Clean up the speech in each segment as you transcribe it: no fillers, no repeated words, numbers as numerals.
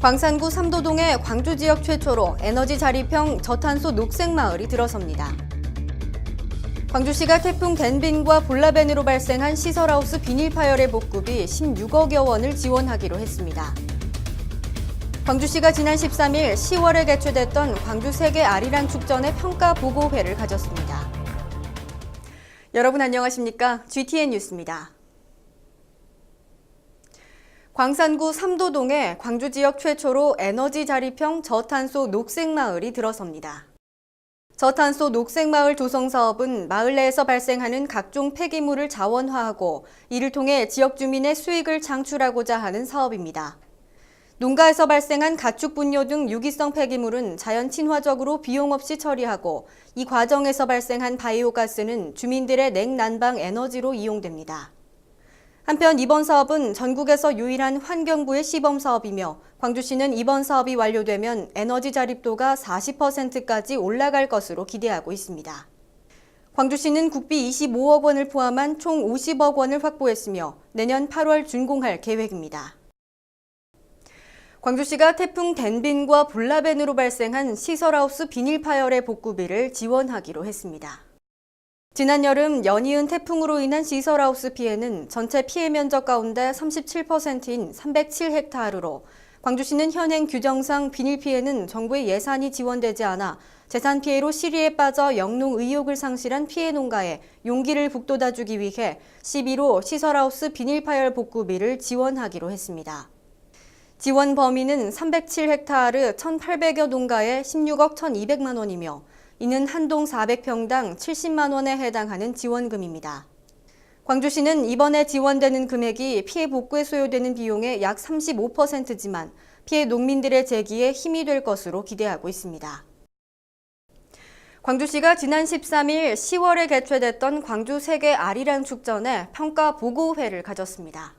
광산구 삼도동의 광주 지역 최초로 에너지 자립형 저탄소 녹색마을이 들어섭니다. 광주시가 태풍 댄빈과 볼라벤으로 발생한 시설하우스 비닐 파열의 복구비 16억여 원을 지원하기로 했습니다. 광주시가 지난 13일 10월에 개최됐던 광주 세계 아리랑 축전의 평가 보고회를 가졌습니다. 여러분 안녕하십니까? GTN 뉴스입니다. 광산구 삼도동에 광주 지역 최초로 에너지 자립형 저탄소 녹색마을이 들어섭니다. 저탄소 녹색마을 조성 사업은 마을 내에서 발생하는 각종 폐기물을 자원화하고 이를 통해 지역 주민의 수익을 창출하고자 하는 사업입니다. 농가에서 발생한 가축 분뇨 등 유기성 폐기물은 자연 친화적으로 비용 없이 처리하고 이 과정에서 발생한 바이오가스는 주민들의 냉난방 에너지로 이용됩니다. 한편 이번 사업은 전국에서 유일한 환경부의 시범 사업이며 광주시는 이번 사업이 완료되면 에너지 자립도가 40%까지 올라갈 것으로 기대하고 있습니다. 광주시는 국비 25억 원을 포함한 총 50억 원을 확보했으며 내년 8월 준공할 계획입니다. 광주시가 태풍 댄빈과 볼라벤으로 발생한 시설하우스 비닐 파열의 복구비를 지원하기로 했습니다. 지난 여름 연이은 태풍으로 인한 시설하우스 피해는 전체 피해 면적 가운데 37%인 307헥타르로 광주시는 현행 규정상 비닐 피해는 정부의 예산이 지원되지 않아 재산 피해로 시리에 빠져 영농 의욕을 상실한 피해 농가에 용기를 북돋아주기 위해 11호 시설하우스 비닐 파열 복구비를 지원하기로 했습니다. 지원 범위는 307헥타르 1,800여 농가에 16억 1,200만 원이며 이는 한 동 400평당 70만 원에 해당하는 지원금입니다. 광주시는 이번에 지원되는 금액이 피해 복구에 소요되는 비용의 약 35%지만 피해 농민들의 재기에 힘이 될 것으로 기대하고 있습니다. 광주시가 지난 13일 10월에 개최됐던 광주 세계 아리랑 축전에 평가 보고회를 가졌습니다.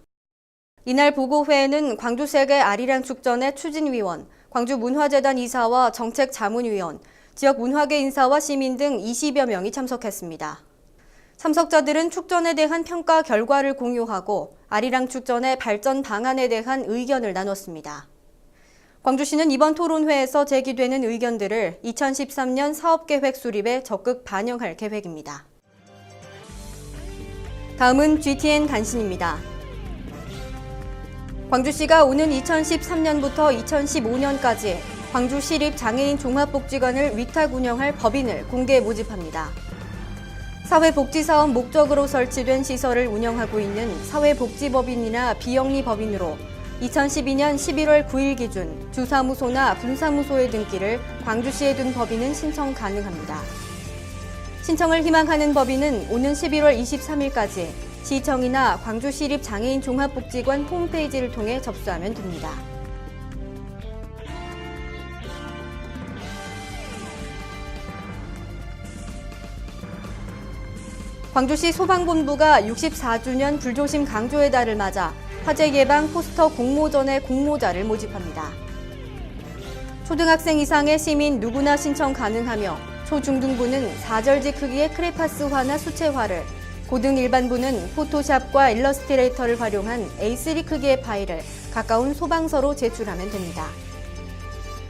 이날 보고회에는 광주 세계 아리랑 축전의 추진위원, 광주문화재단 이사와 정책자문위원, 지역 문화계 인사와 시민 등 20여 명이 참석했습니다. 참석자들은 축전에 대한 평가 결과를 공유하고 아리랑 축전의 발전 방안에 대한 의견을 나눴습니다. 광주시는 이번 토론회에서 제기되는 의견들을 2013년 사업계획 수립에 적극 반영할 계획입니다. 다음은 GTN 단신입니다. 광주시가 오는 2013년부터 2015년까지 광주시립 장애인 종합복지관을 위탁 운영할 법인을 공개 모집합니다. 사회복지사업 목적으로 설치된 시설을 운영하고 있는 사회복지법인이나 비영리법인으로 2012년 11월 9일 기준 주사무소나 분사무소의 등기를 광주시에 둔 법인은 신청 가능합니다. 신청을 희망하는 법인은 오는 11월 23일까지 시청이나 광주시립 장애인 종합복지관 홈페이지를 통해 접수하면 됩니다. 광주시 소방본부가 64주년 불조심 강조의 달을 맞아 화재 예방 포스터 공모전의 공모자를 모집합니다. 초등학생 이상의 시민 누구나 신청 가능하며 초중등부는 4절지 크기의 크레파스화나 수채화를, 고등 일반부는 포토샵과 일러스트레이터를 활용한 A3 크기의 파일을 가까운 소방서로 제출하면 됩니다.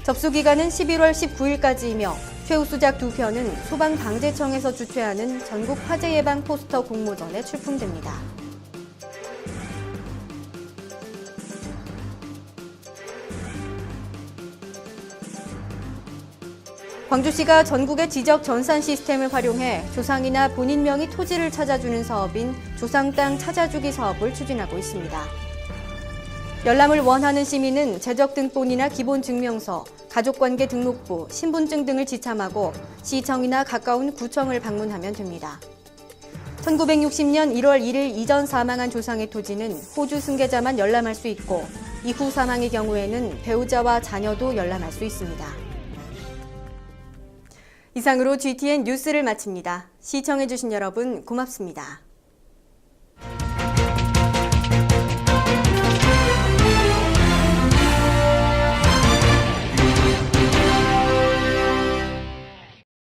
접수 기간은 11월 19일까지이며 최우수작 2편은 소방방재청에서 주최하는 전국 화재 예방 포스터 공모전에 출품됩니다. 광주시가 전국의 지적 전산 시스템을 활용해 조상이나 본인 명의 토지를 찾아주는 사업인 조상 땅 찾아주기 사업을 추진하고 있습니다. 열람을 원하는 시민은 재적등본이나 기본증명서, 가족관계 등록부, 신분증 등을 지참하고 시청이나 가까운 구청을 방문하면 됩니다. 1960년 1월 1일 이전 사망한 조상의 토지는 호주 승계자만 열람할 수 있고 이후 사망의 경우에는 배우자와 자녀도 열람할 수 있습니다. 이상으로 GTN 뉴스를 마칩니다. 시청해주신 여러분 고맙습니다.